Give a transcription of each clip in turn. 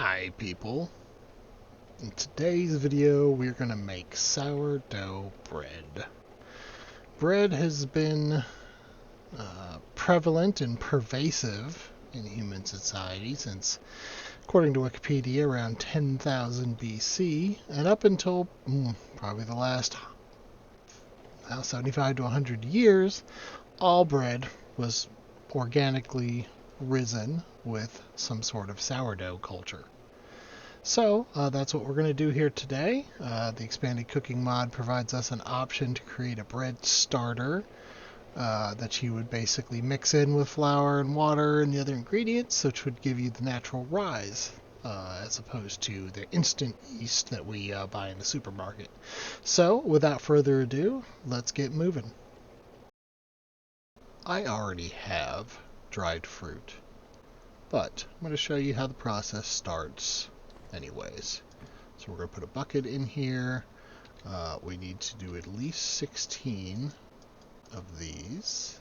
Hi people! In today's video we're going to make sourdough bread. Bread has been prevalent and pervasive in human society since, according to Wikipedia, around 10,000 BC, and up until probably the last 75 to 100 years, all bread was organically risen with some sort of sourdough culture. So that's what we're going to do here today. The expanded cooking mod provides us an option to create a bread starter that you would basically mix in with flour and water and the other ingredients, which would give you the natural rise as opposed to the instant yeast that we buy in the supermarket. So without further ado, let's get moving. I already have dried fruit, but I'm going to show you how the process starts anyways. So we're going to put a bucket in here. We need to do at least 16 of these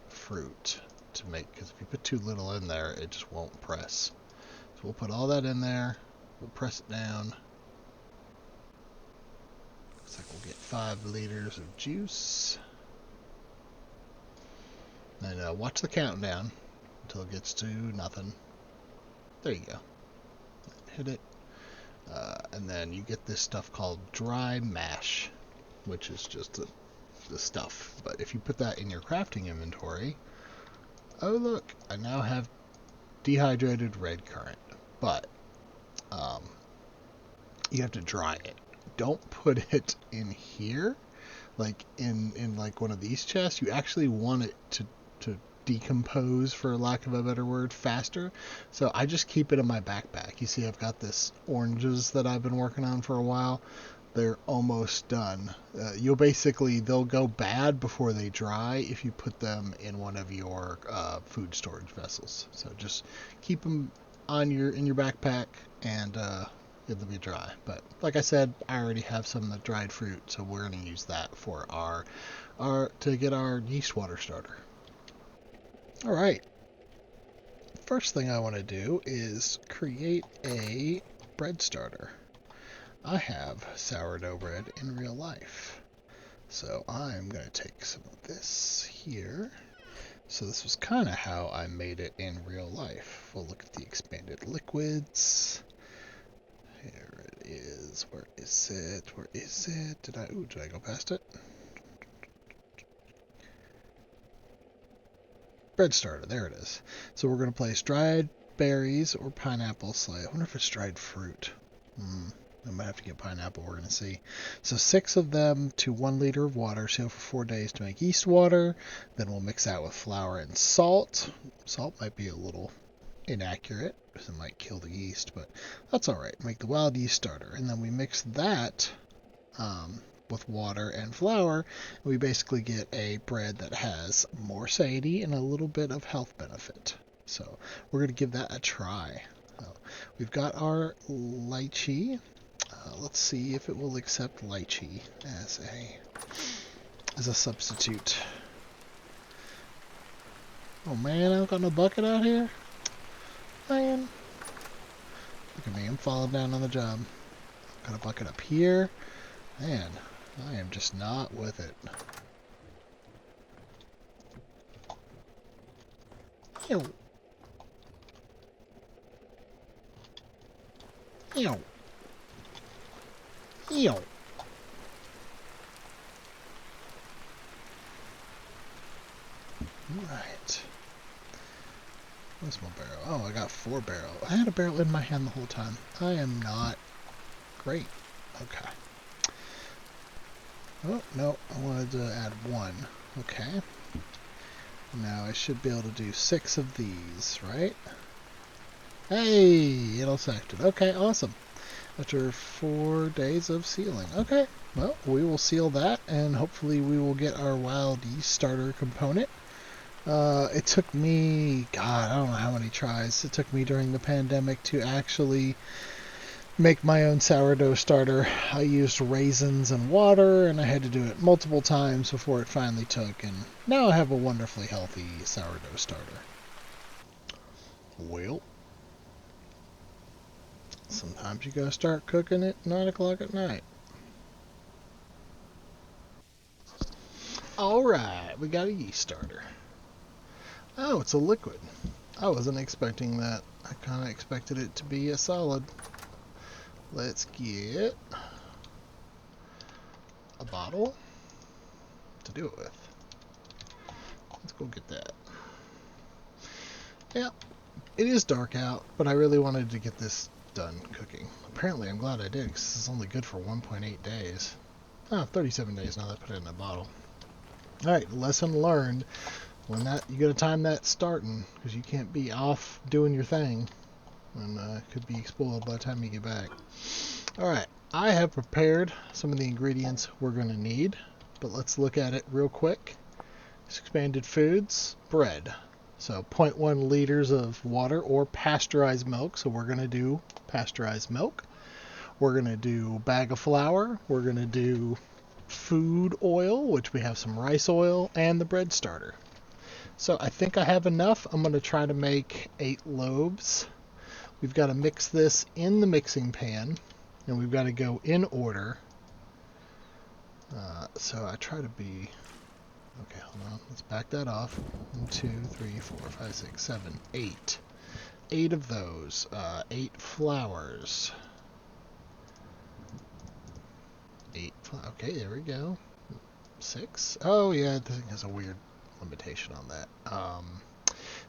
fruit to make, because if you put too little in there, it just won't press. So we'll put all that in there. We'll press it down. Looks like we'll get 5 liters of juice. Then watch the countdown until it gets to nothing. There you go. Hit it. And then you get this stuff called dry mash, which is just the stuff. But if you put that in your crafting inventory, oh look, I now have dehydrated red currant. But you have to dry it. Don't put it in here, like in like one of these chests. You actually want it to decompose, for lack of a better word, faster. So I just keep it in my backpack. You see I've got this oranges that I've been working on for a while. They're almost done. They'll go bad before they dry if you put them in one of your food storage vessels. So just keep them in your backpack and get them be dry. But like I said, I already have some of the dried fruit, so we're going to use that for to get our yeast water starter. Alright, first thing I want to do is create a bread starter. I have sourdough bread in real life, so I'm going to take some of this here. So this was kind of how I made it in real life. We'll look at the expanded liquids. Here it is. Where is it? Where is it? Did I go past it? Bread starter, there it is. So we're going to place dried berries or pineapple slice. I wonder if it's dried fruit. I might have to get pineapple, we're going to see. So 6 of them to 1 liter of water, seal for 4 days to make yeast water. Then we'll mix that with flour and salt. Salt might be a little inaccurate, because it might kill the yeast, but that's alright. Make the wild yeast starter. And then we mix that with water and flour, we basically get a bread that has more satiety and a little bit of health benefit. So we're going to give that a try. So we've got our lychee. Let's see if it will accept lychee as a substitute. Oh man, I've got no bucket out here. Man, look at me, I'm falling down on the job. Got a bucket up here. Man, I am just not with it. Ew. Ew. Ew. Right. Where's my barrel? Oh, I got 4 barrels. I had a barrel in my hand the whole time. I am not great. Okay. Oh, no, I wanted to add 1. Okay. Now I should be able to do 6 of these, right? Hey, it'll accepted. Okay, awesome. After 4 days of sealing. Okay, well, we will seal that, and hopefully we will get our wild yeast starter component. It took me, God, I don't know how many tries. It took me during the pandemic to actually make my own sourdough starter. I used raisins and water, and I had to do it multiple times before it finally took, and now I have a wonderfully healthy sourdough starter. Well, Sometimes you gotta start cooking at 9 o'clock at night. Alright, we got a yeast starter. Oh, it's a liquid. I wasn't expecting that. I kind of expected it to be a solid. Let's get a bottle to do it with. Let's go get that. Yeah, it is dark out, but I really wanted to get this done cooking. Apparently, I'm glad I did, because this is only good for 1.8 days. Oh, 37 days now that I put it in a bottle. Alright, lesson learned. When you gotta time that starting, because you can't be off doing your thing, and it could be spoiled by the time you get back. Alright, I have prepared some of the ingredients we're gonna need, but let's look at it real quick. Expanded foods, bread. So 0.1 liters of water or pasteurized milk, so we're gonna do pasteurized milk. We're gonna do bag of flour, we're gonna do food oil, which we have some rice oil, and the bread starter. So I think I have enough. I'm going to try to make 8 loaves. We've got to mix this in the mixing pan, and we've got to go in order. So I try to be... Okay, hold on. Let's back that off. 1, 2, 3, 4, 5, 6, 7, 8. 8 of those. 8 flours. 8. Okay, there we go. 6. Oh, yeah, this thing has a weird limitation on that.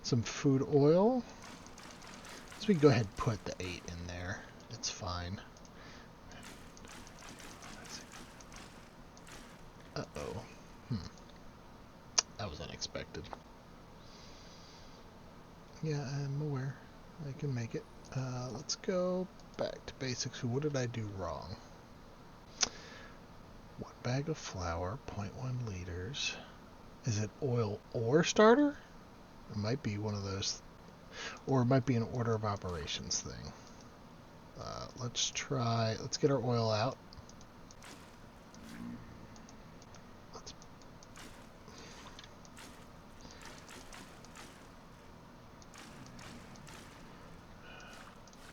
Some food oil. So we can go ahead and put the 8 in there. It's fine. Uh-oh. That was unexpected. Yeah, I'm aware. I can make it. Let's go back to basics. What did I do wrong? 1 bag of flour, 0.1 liters. Is it oil or starter? It might be one of those, or it might be an order of operations thing. Let's get our oil out.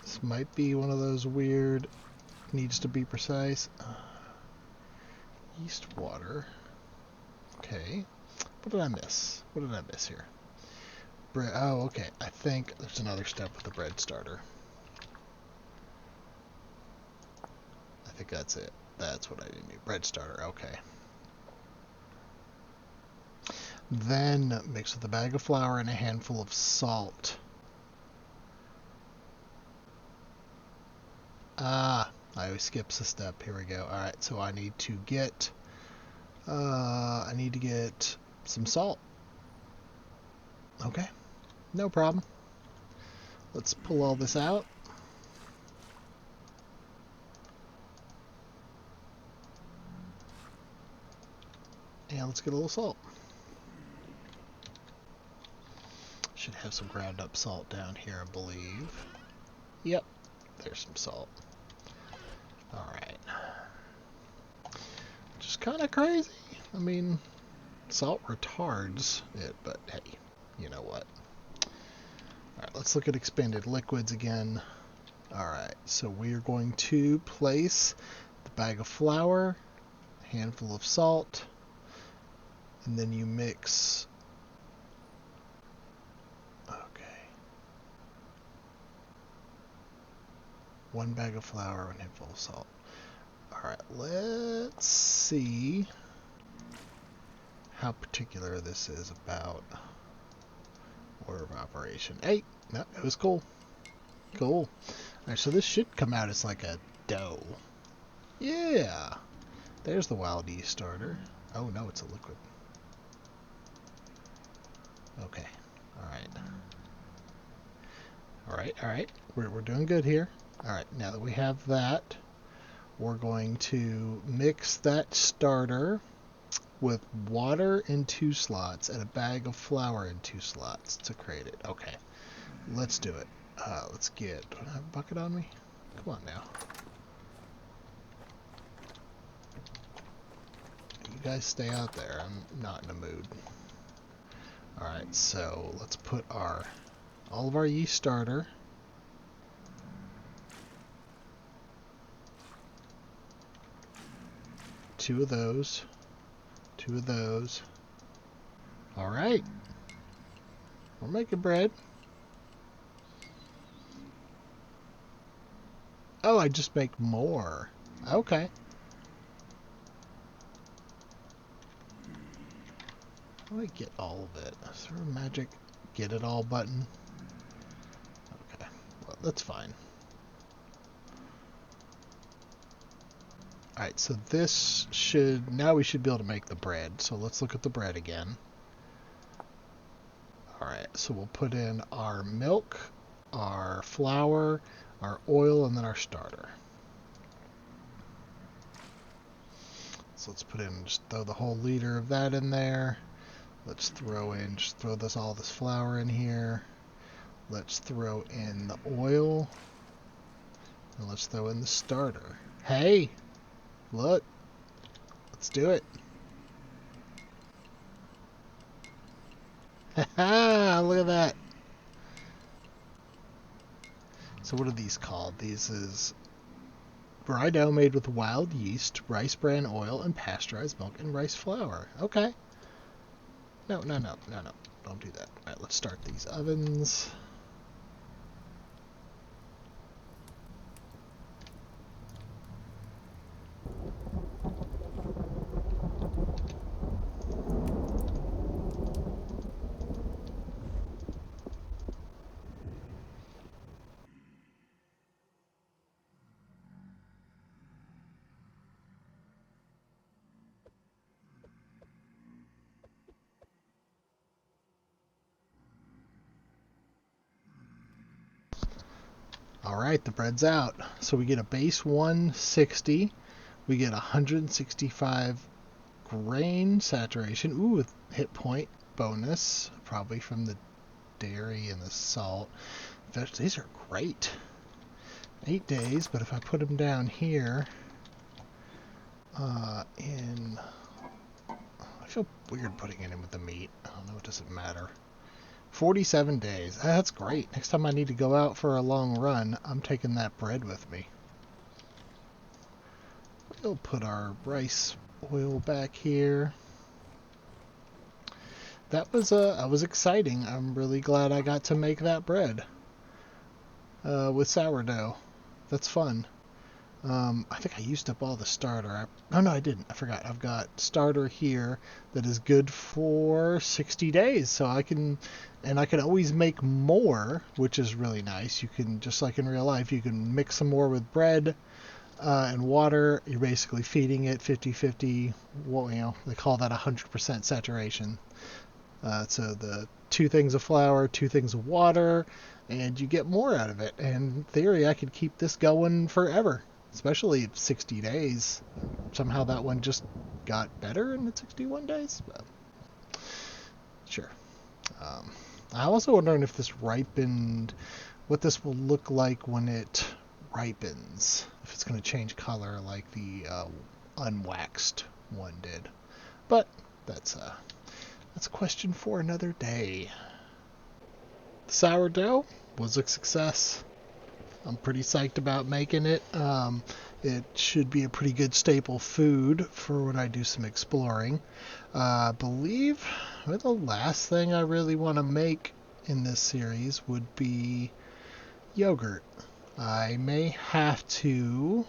This might be one of those weird, needs to be precise. Yeast water. Okay. What did I miss? What did I miss here? Bread. Oh, okay. I think there's another step with the bread starter. I think that's it. That's what I didn't do. Bread starter. Okay. Then mix with a bag of flour and a handful of salt. I always skips a step. Here we go. Alright, so I need to get some salt. Okay. No problem. Let's pull all this out. And let's get a little salt. Should have some ground up salt down here, I believe. Yep, there's some salt. Alright. Just kind of crazy. I mean, salt retards it, but hey, you know what. Alright, let's look at expanded liquids again. Alright, so we are going to place the bag of flour, a handful of salt, and then you mix... Okay. 1 bag of flour, 1 handful of salt. Alright, let's see how particular this is about order of operation. Hey, no, it was cool. Cool. Alright, so this should come out as like a dough. Yeah. There's the wild yeast starter. Oh no, it's a liquid. Okay. Alright. We're doing good here. Alright, now that we have that, we're going to mix that starter with water in 2 slots and a bag of flour in 2 slots to create it. Okay, let's do it. Let's get... Do I have a bucket on me? Come on now. You guys stay out there. I'm not in a mood. Alright, so let's put all of our yeast starter 2 of those. 2 of those. All right. We're making bread. Oh, I just make more. Okay. How do I get all of it? Is there a magic get it all button? Okay. Well, that's fine. Alright, so this should... Now we should be able to make the bread. So let's look at the bread again. Alright, so we'll put in our milk, our flour, our oil, and then our starter. So let's put in, just throw the whole liter of that in there. Let's throw in, just throw all this flour in here. Let's throw in the oil. And let's throw in the starter. Hey! Look! Let's do it! Haha! Look at that! So what are these called? These is rye dough made with wild yeast, rice bran oil, and pasteurized milk and rice flour. Okay. No. Don't do that. Alright, let's start these ovens. Alright, the bread's out. So we get a base 160. We get 165 grain saturation. Ooh, with hit point bonus. Probably from the dairy and the salt. These are great. 8 days, but if I put them down here, I feel weird putting it in with the meat. I don't know, it doesn't matter. 47 days. That's great. Next time I need to go out for a long run, I'm taking that bread with me. We'll put our rice oil back here. That was exciting. I'm really glad I got to make that bread with sourdough. That's fun. I think I used up all the starter. No, I didn't. I forgot. I've got starter here that is good for 60 days. So I can always make more, which is really nice. You can, just like in real life, you can mix some more with bread and water. You're basically feeding it 50-50. Well, they call that 100% saturation. So the 2 things of flour, 2 things of water, and you get more out of it. And in theory, I could keep this going forever. Especially 60 days. Somehow that one just got better in the 61 days. But sure. I'm also wondering if this ripened, what this will look like when it ripens. If it's going to change color like the unwaxed one did. But that's a question for another day. The sourdough was a success. I'm pretty psyched about making it. It should be a pretty good staple food for when I do some exploring. I believe the last thing I really want to make in this series would be yogurt. I may have to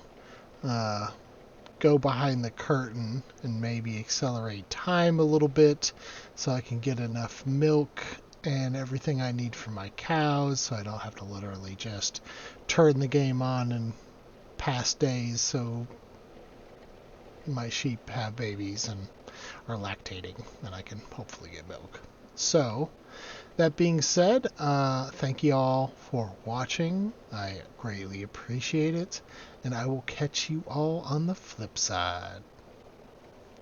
go behind the curtain and maybe accelerate time a little bit so I can get enough milk and everything I need for my cows, so I don't have to literally just turn the game on and pass days so my sheep have babies and are lactating, and I can hopefully get milk. So, that being said, thank you all for watching. I greatly appreciate it, and I will catch you all on the flip side.